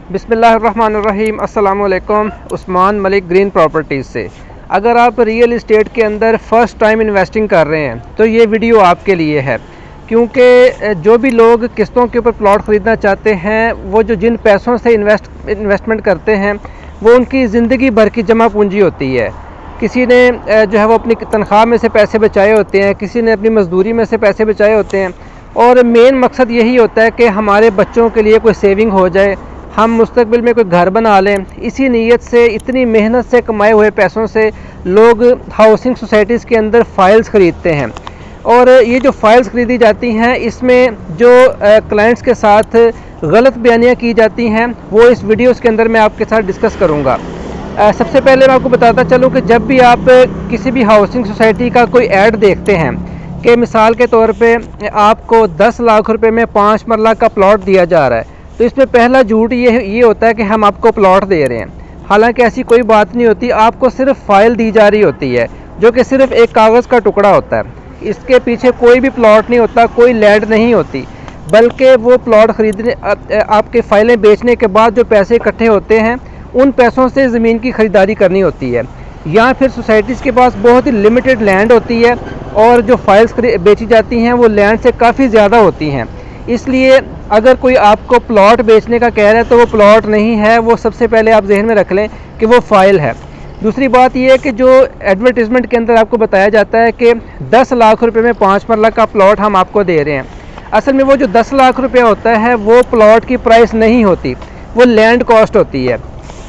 बिस्मिल्लाहिर्रहमानिर्रहीम। अस्सलाम वालेकुम। उस्मान मलिक ग्रीन प्रॉपर्टीज़ से। अगर आप रियल इस्टेट के अंदर फ़र्स्ट टाइम इन्वेस्टिंग कर रहे हैं तो ये वीडियो आपके लिए है, क्योंकि जो भी लोग किस्तों के ऊपर प्लॉट ख़रीदना चाहते हैं, वो जो जिन पैसों से इन्वेस्टमेंट करते हैं वो उनकी ज़िंदगी भर की जमा पूंजी होती है। किसी ने जो है वो अपनी तनख्वाह में से पैसे बचाए होते हैं, किसी ने अपनी मजदूरी में से पैसे बचाए होते हैं, और मेन मकसद यही होता है कि हमारे बच्चों के लिए कोई सेविंग हो जाए, हम मुस्तकबिल में कोई घर बना लें। इसी नीयत से इतनी मेहनत से कमाए हुए पैसों से लोग हाउसिंग सोसाइटीज़ के अंदर फ़ाइल्स ख़रीदते हैं, और ये जो फ़ाइल्स ख़रीदी जाती हैं इसमें जो क्लाइंट्स के साथ गलत बयानियाँ की जाती हैं वो इस वीडियोज़ के अंदर मैं आपके साथ डिस्कस करूँगा। सबसे पहले मैं आपको बताता चलूँ कि जब भी आप किसी भी हाउसिंग सोसाइटी का कोई ऐड देखते हैं कि मिसाल के तौर पे आपको 10 लाख रुपए में 5 मरला का प्लॉट दिया जा रहा है, तो इसमें पहला झूठ ये होता है कि हम आपको प्लॉट दे रहे हैं। हालांकि ऐसी कोई बात नहीं होती, आपको सिर्फ फ़ाइल दी जा रही होती है जो कि सिर्फ एक कागज़ का टुकड़ा होता है। इसके पीछे कोई भी प्लॉट नहीं होता, कोई लैंड नहीं होती, बल्कि वो प्लॉट ख़रीदने आपके फ़ाइलें बेचने के बाद जो पैसे इकट्ठे होते हैं उन पैसों से ज़मीन की ख़रीदारी करनी होती है। या फिर सोसाइटीज़ के पास बहुत ही लिमिटेड लैंड होती है और जो फाइल्स बेची जाती हैं वो लैंड से काफ़ी ज़्यादा होती हैं। इसलिए अगर कोई आपको प्लॉट बेचने का कह रहा है तो वो प्लॉट नहीं है, वो सबसे पहले आप जहन में रख लें कि वो फ़ाइल है। दूसरी बात यह है कि जो एडवर्टीज़मेंट के अंदर आपको बताया जाता है कि 10 लाख रुपए में 5 मरला का प्लॉट हम आपको दे रहे हैं, असल में वो जो 10 लाख रुपये होता है वो प्लॉट की प्राइस नहीं होती, वो लैंड कॉस्ट होती है।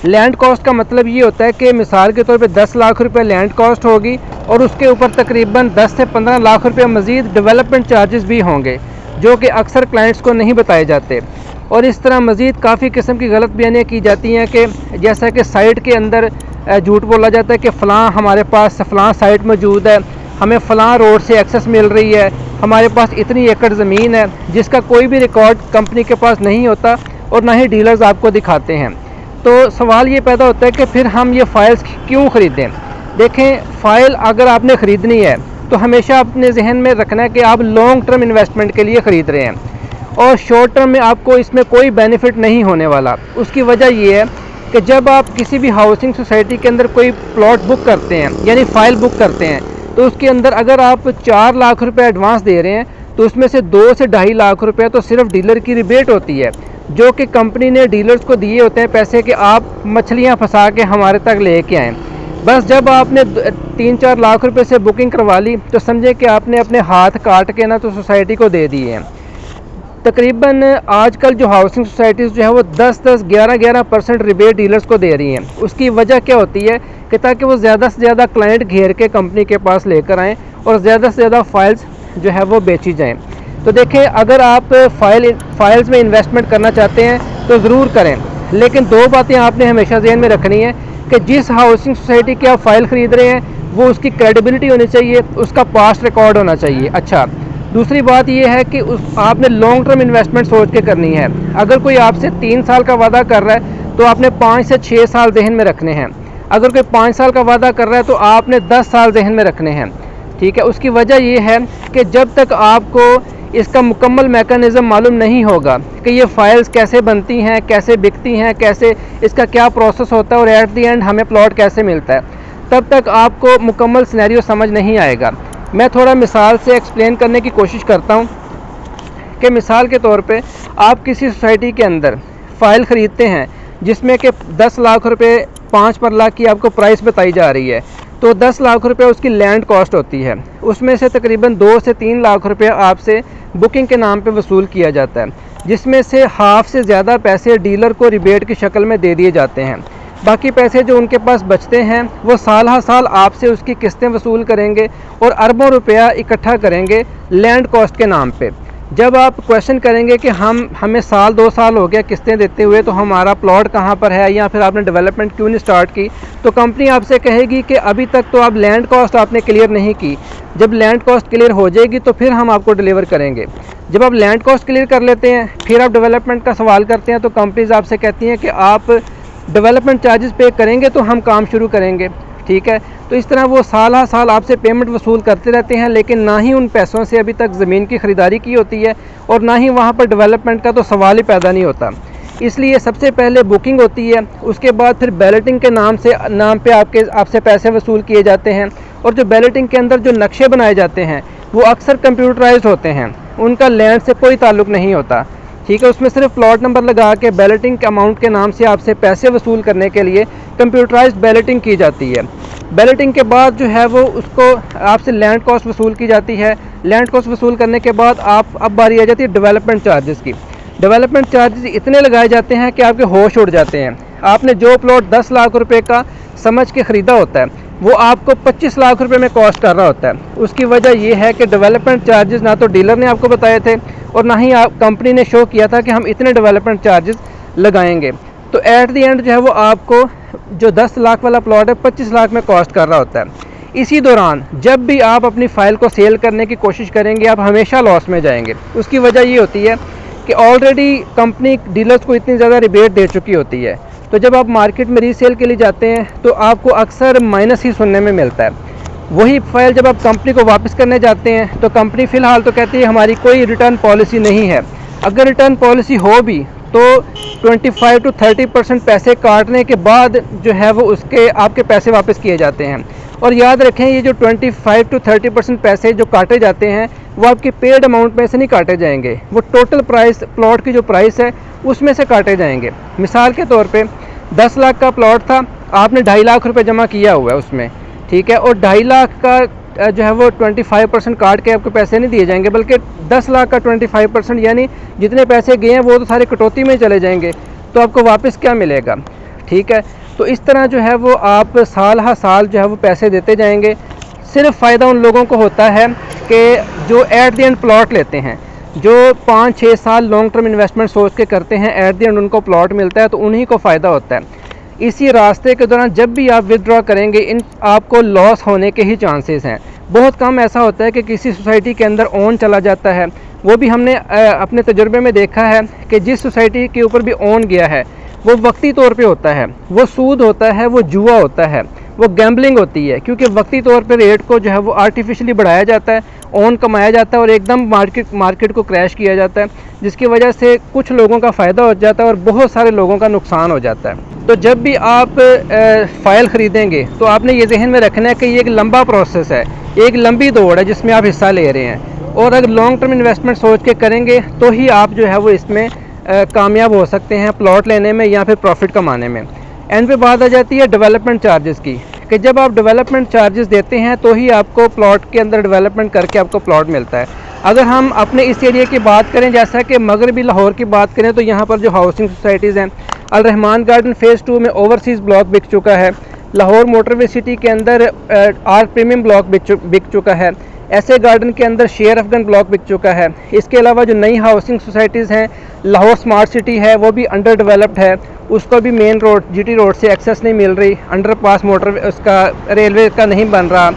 लैंड कॉस्ट का मतलब ये होता है कि मिसाल के तौर पे 10 लाख रुपए लैंड कॉस्ट होगी और उसके ऊपर तकरीबन 10 से 15 लाख रुपए मज़ीद डेवलपमेंट चार्जेस भी होंगे, जो कि अक्सर क्लाइंट्स को नहीं बताए जाते। और इस तरह मज़ीद काफ़ी किस्म की गलत बयानियाँ की जाती हैं कि जैसा कि साइट के अंदर झूठ बोला जाता है कि फ़लाँ हमारे पास फ़लाँ साइट मौजूद है, हमें फ़लाँ रोड से एक्सेस मिल रही है, हमारे पास इतनी एकड़ ज़मीन है, जिसका कोई भी रिकॉर्ड कंपनी के पास नहीं होता और ना ही डीलर्स आपको दिखाते हैं। तो सवाल ये पैदा होता है कि फिर हम ये फ़ाइल्स क्यों ख़रीदें। देखें, फ़ाइल अगर आपने ख़रीदनी है तो हमेशा अपने जहन में रखना है कि आप लॉन्ग टर्म इन्वेस्टमेंट के लिए ख़रीद रहे हैं और शॉर्ट टर्म में आपको इसमें कोई बेनिफिट नहीं होने वाला। उसकी वजह यह है कि जब आप किसी भी हाउसिंग सोसाइटी के अंदर कोई प्लॉट बुक करते हैं, यानी फ़ाइल बुक करते हैं, तो उसके अंदर अगर आप 4 लाख रुपये एडवांस दे रहे हैं तो उसमें से 2 से 2.5 लाख रुपये तो सिर्फ डीलर की रिबेट होती है, जो कि कंपनी ने डीलर्स को दिए होते हैं पैसे कि आप मछलियां फंसा के हमारे तक लेके आएँ। बस जब आपने 3-4 लाख रुपए से बुकिंग करवा ली तो समझे कि आपने अपने हाथ काट के ना तो सोसाइटी को दे दिए हैं। तकरीबन आजकल जो हाउसिंग सोसाइटीज़ जो है वो 10-10, 11-11% रिबेट डीलर्स को दे रही हैं। उसकी वजह क्या होती है कि ताकि वो ज़्यादा से ज़्यादा क्लाइंट घेर के कंपनी के पास लेकर आएँ और ज़्यादा से ज़्यादा फाइल्स जो है वो बेची जाएँ। तो देखें, अगर आप फाइल्स में इन्वेस्टमेंट करना चाहते हैं तो ज़रूर करें, लेकिन 2 बातें आपने हमेशा ज़हन में रखनी है कि जिस हाउसिंग सोसाइटी की आप फ़ाइल ख़रीद रहे हैं वो उसकी क्रेडिबिलिटी होनी चाहिए, उसका पास्ट रिकॉर्ड होना चाहिए। अच्छा, दूसरी बात यह है कि आपने लॉन्ग टर्म इन्वेस्टमेंट सोच के करनी है। अगर कोई आपसे 3 साल का वादा कर रहा है तो आपने 5 से 6 साल जहन में रखने हैं। अगर कोई 5 साल का वादा कर रहा है तो आपने 10 साल जहन में रखने हैं। ठीक है, उसकी वजह यह है कि जब तक आपको इसका मुकम्मल मैकेनिज़्म मालूम नहीं होगा कि ये फ़ाइल्स कैसे बनती हैं, कैसे बिकती हैं, कैसे इसका क्या प्रोसेस होता है और एट दी एंड हमें प्लॉट कैसे मिलता है, तब तक आपको मुकम्मल सिनेरियो समझ नहीं आएगा। मैं थोड़ा मिसाल से एक्सप्लेन करने की कोशिश करता हूँ कि मिसाल के तौर पे आप किसी सोसाइटी के अंदर फ़ाइल ख़रीदते हैं जिसमें कि 10 लाख रुपये 5 मरला की आपको प्राइस बताई जा रही है, तो 10 लाख रुपए उसकी लैंड कॉस्ट होती है। उसमें से तकरीबन 2 से 3 लाख रुपए आपसे बुकिंग के नाम पे वसूल किया जाता है, जिसमें से हाफ से ज़्यादा पैसे डीलर को रिबेट की शक्ल में दे दिए जाते हैं। बाकी पैसे जो उनके पास बचते हैं वो साल हर साल आपसे उसकी किस्तें वसूल करेंगे और अरबों रुपया इकट्ठा करेंगे लैंड कॉस्ट के नाम पे। जब आप क्वेश्चन करेंगे कि हमें साल 2 साल हो गया किस्तें देते हुए, तो हमारा प्लॉट कहाँ पर है या फिर आपने डेवलपमेंट क्यों नहीं स्टार्ट की, तो कंपनी आपसे कहेगी कि अभी तक तो आप लैंड कॉस्ट आपने क्लियर नहीं की, जब लैंड कॉस्ट क्लियर हो जाएगी तो फिर हम आपको डिलीवर करेंगे। जब आप लैंड कॉस्ट क्लियर कर लेते हैं फिर आप डेवलपमेंट का सवाल करते हैं तो कंपनीज आपसे कहती हैं कि आप डेवलपमेंट चार्जेस पे करेंगे तो हम काम शुरू करेंगे। ठीक है, तो इस तरह वो साल हर साल आपसे पेमेंट वसूल करते रहते हैं, लेकिन ना ही उन पैसों से अभी तक ज़मीन की ख़रीदारी की होती है और ना ही वहाँ पर डेवलपमेंट का तो सवाल ही पैदा नहीं होता। इसलिए सबसे पहले बुकिंग होती है, उसके बाद फिर बैलेटिंग के नाम पे आपसे पैसे वसूल किए जाते हैं। और जो बैलेटिंग के अंदर जो नक्शे बनाए जाते हैं वो अक्सर कंप्यूटराइज होते हैं, उनका लैंड से कोई ताल्लुक़ नहीं होता, ठीक है। उसमें सिर्फ प्लॉट नंबर लगा के बैलेटिंग अमाउंट के नाम से आपसे पैसे वसूल करने के लिए कंप्यूटराइज बैलेटिंग की जाती है। बैलेटिंग के बाद जो है वो उसको आपसे लैंड कॉस्ट वसूल की जाती है। लैंड कॉस्ट वसूल करने के बाद अब बारी आ जाती है डेवलपमेंट चार्जेस की। डेवलपमेंट चार्जेस इतने लगाए जाते हैं कि आपके होश उड़ जाते हैं। आपने जो प्लॉट 10 लाख रुपए का समझ के ख़रीदा होता है वो आपको 25 लाख रुपए में कॉस्ट कर रहा होता है। उसकी वजह यह है कि डेवलपमेंट चार्जेस ना तो डीलर ने आपको बताए थे और ना ही कंपनी ने शो किया था कि हम इतने डेवलपमेंट चार्जेस लगाएंगे। तो एट द एंड जो है वो आपको जो 10 लाख वाला प्लॉट है 25 लाख में कॉस्ट कर रहा होता है। इसी दौरान जब भी आप अपनी फ़ाइल को सेल करने की कोशिश करेंगे आप हमेशा लॉस में जाएंगे। उसकी वजह ये होती है कि ऑलरेडी कंपनी डीलर्स को इतनी ज़्यादा रिबेट दे चुकी होती है। तो जब आप मार्केट में रीसेल के लिए जाते हैं तो आपको अक्सर माइनस ही सुनने में मिलता है। वही फाइल जब आप कंपनी को वापस करने जाते हैं तो कंपनी फ़िलहाल तो कहती है हमारी कोई रिटर्न पॉलिसी नहीं है। अगर रिटर्न पॉलिसी हो भी तो 25 to 30% पैसे काटने के बाद जो है वो उसके आपके पैसे वापस किए जाते हैं। और याद रखें ये जो 25 to 30% पैसे जो काटे जाते हैं वो आपकी पेड अमाउंट में से नहीं काटे जाएंगे, वो टोटल प्राइस प्लॉट की जो प्राइस है उसमें से काटे जाएंगे। मिसाल के तौर पे 10 लाख का प्लॉट था, आपने 2.5 लाख रुपए जमा किया हुआ है उसमें, ठीक है, और 2.5 लाख का जो है वो 25% काट के आपको पैसे नहीं दिए जाएंगे, बल्कि 10 लाख का 25% यानी जितने पैसे गए हैं वो तो सारे कटौती में चले जाएंगे। तो आपको वापस क्या मिलेगा, ठीक है। तो इस तरह जो है वो आप साल हर साल जो है वो पैसे देते जाएंगे। सिर्फ फ़ायदा उन लोगों को होता है कि जो एट द एंड प्लॉट लेते हैं, जो 5-6 साल लॉन्ग टर्म इन्वेस्टमेंट सोच के करते हैं, एट द एंड उनको प्लॉट मिलता है तो उन्हीं को फ़ायदा होता है। इसी रास्ते के दौरान जब भी आप विदड्रॉ करेंगे आपको लॉस होने के ही चांसेस हैं। बहुत कम ऐसा होता है कि किसी सोसाइटी के अंदर ओन चला जाता है। वो भी हमने अपने तजुर्बे में देखा है कि जिस सोसाइटी के ऊपर भी ओन गया है वो वक्ती तौर पे होता है, वो सूद होता है, वो जुआ होता है, वो गैम्बलिंग होती है, क्योंकि वक्ती तौर पे रेट को जो है वो आर्टिफिशियली बढ़ाया जाता है, ओन कमाया जाता है और एकदम मार्केट को क्रैश किया जाता है, जिसकी वजह से कुछ लोगों का फ़ायदा हो जाता है और बहुत सारे लोगों का नुकसान हो जाता है। तो जब भी आप फ़ाइल ख़रीदेंगे तो आपने ये जहन में रखना है कि ये एक लंबा प्रोसेस है, एक लंबी दौड़ है जिसमें आप हिस्सा ले रहे हैं, और अगर लॉन्ग टर्म इन्वेस्टमेंट सोच के करेंगे तो ही आप जो है वो इसमें कामयाब हो सकते हैं प्लॉट लेने में या फिर प्रॉफिट कमाने में। एंड पे बात आ जाती है डेवलपमेंट चार्जेस की, कि जब आप डेवलपमेंट चार्जेस देते हैं तो ही आपको प्लॉट के अंदर डेवलपमेंट करके आपको प्लॉट मिलता है। अगर हम अपने इस एरिया की बात करें, जैसा कि मगरबी लाहौर की बात करें, तो यहाँ पर जो हाउसिंग सोसाइटीज़ हैं, अल रहमान गार्डन फ़ेज़ 2 में ओवरसीज़ ब्लॉक बिक चुका है, लाहौर मोटरवे सिटी के अंदर आर्ट प्रीमियम ब्लॉक बिक चुका है, ऐसे गार्डन के अंदर शेर अफगन ब्लॉक बिक चुका है। इसके अलावा जो नई हाउसिंग सोसाइटीज़ हैं, लाहौर स्मार्ट सिटी है वो भी अंडर डेवलप्ड है, उसको भी मेन रोड जीटी रोड से एक्सेस नहीं मिल रही, अंडरपास मोटर उसका रेलवे का नहीं बन रहा।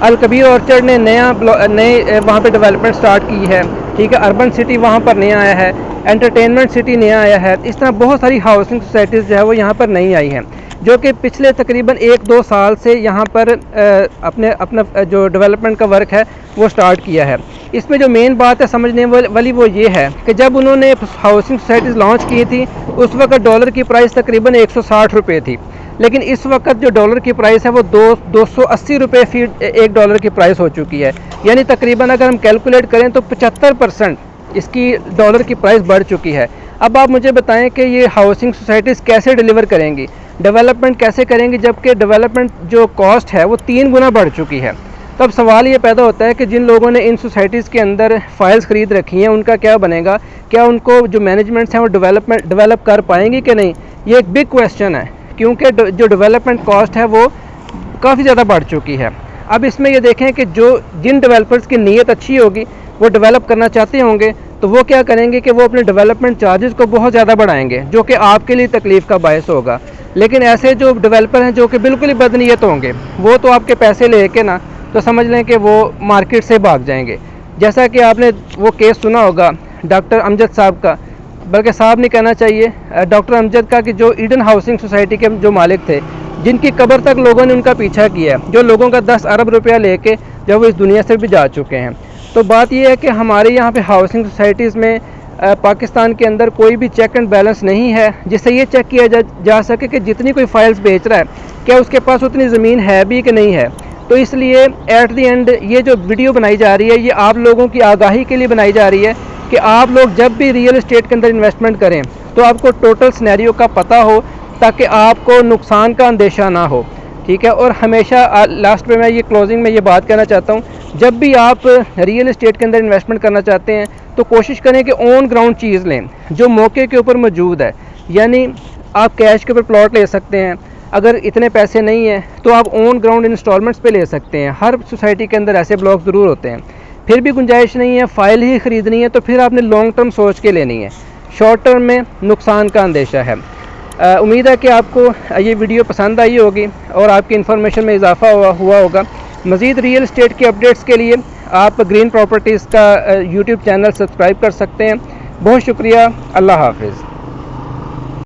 अल कबीर ऑर्चर्ड ने नए वहाँ पे डेवलपमेंट स्टार्ट की है, ठीक है, अर्बन सिटी वहाँ पर नया आया है, एंटरटेनमेंट सिटी नया आया है। इस तरह बहुत सारी हाउसिंग सोसाइटीज़ जो है वो यहाँ पर नई आई हैं, जो कि पिछले तकरीबन 1-2 साल से यहाँ पर अपना जो डेवलपमेंट का वर्क है वो स्टार्ट किया है। इसमें जो मेन बात है समझने वाली वो ये है कि जब उन्होंने हाउसिंग सोसाइटीज़ लॉन्च की थी उस वक्त डॉलर की प्राइस तकरीबन 160 रुपये थी, लेकिन इस वक्त जो डॉलर की प्राइस है वो 280 रुपये फी $1 की प्राइस हो चुकी है। यानी तकरीबन अगर हम कैलकुलेट करें तो 75% इसकी डॉलर की प्राइस बढ़ चुकी है। अब आप मुझे बताएं कि ये हाउसिंग सोसाइटीज़ कैसे डिलीवर करेंगी, डेवलपमेंट कैसे करेंगी, जबकि डेवलपमेंट जो कॉस्ट है वो 3 गुना बढ़ चुकी है। तब सवाल ये पैदा होता है कि जिन लोगों ने इन सोसाइटीज़ के अंदर फाइल्स ख़रीद रखी हैं उनका क्या बनेगा, क्या उनको जो मैनेजमेंट्स हैं वो डेवलप कर पाएंगी कि नहीं, ये एक बिग क्वेश्चन है, क्योंकि जो डेवलपमेंट कॉस्ट है वो काफ़ी ज़्यादा बढ़ चुकी है। अब इसमें ये देखें कि जिन डेवलपर्स की नीयत अच्छी होगी, वो डेवलप करना चाहते होंगे, तो वो क्या करेंगे कि वो अपने डेवलपमेंट चार्जेस को बहुत ज़्यादा बढ़ाएंगे, जो कि आपके लिए तकलीफ़ का बायस होगा। लेकिन ऐसे जो डेवलपर हैं जो कि बिल्कुल ही बदनीयत होंगे, वो तो आपके पैसे लेके ना तो समझ लें कि वो मार्केट से भाग जाएंगे। जैसा कि आपने वो केस सुना होगा डॉक्टर अमजद साहब का, बल्कि साहब नहीं कहना चाहिए, डॉक्टर अमजद का, कि जो ईडन हाउसिंग सोसाइटी के जो मालिक थे, जिनकी कब्र तक लोगों ने उनका पीछा किया, जो लोगों का 10 अरब रुपया लेके जब वो इस दुनिया से भी जा चुके हैं। तो बात यह है कि हमारे यहाँ पे हाउसिंग सोसाइटीज़ में पाकिस्तान के अंदर कोई भी चेक एंड बैलेंस नहीं है जिससे ये चेक किया जा सके कि जितनी कोई फाइल्स बेच रहा है क्या उसके पास उतनी ज़मीन है भी कि नहीं है। तो इसलिए एट द एंड ये जो वीडियो बनाई जा रही है ये आप लोगों की आगाही के लिए बनाई जा रही है कि आप लोग जब भी रियल इस्टेट के अंदर इन्वेस्टमेंट करें तो आपको टोटल सिनेरियो का पता हो ताकि आपको नुकसान का अंदेशा ना हो, ठीक है। और हमेशा लास्ट में मैं ये क्लोजिंग में ये बात कहना चाहता हूँ, जब भी आप रियल इस्टेट के अंदर इन्वेस्टमेंट करना चाहते हैं तो कोशिश करें कि ऑन ग्राउंड चीज़ लें जो मौके के ऊपर मौजूद है। यानी आप कैश के ऊपर प्लॉट ले सकते हैं, अगर इतने पैसे नहीं हैं तो आप ऑन ग्राउंड इंस्टॉलमेंट्स पे ले सकते हैं। हर सोसाइटी के अंदर ऐसे ब्लॉक ज़रूर होते हैं। फिर भी गुंजाइश नहीं है, फ़ाइल ही ख़रीदनी है तो फिर आपने लॉन्ग टर्म सोच के लेनी है, शॉर्ट टर्म में नुकसान का अंदेशा है। उम्मीद है कि आपको ये वीडियो पसंद आई होगी और आपकी इन्फॉर्मेशन में इजाफा हुआ होगा। मज़ीद रियल इस्टेट के अपडेट्स के लिए आप ग्रीन प्रॉपर्टीज़ का यूट्यूब चैनल सब्सक्राइब कर सकते हैं। बहुत शुक्रिया, अल्लाह हाफिज़।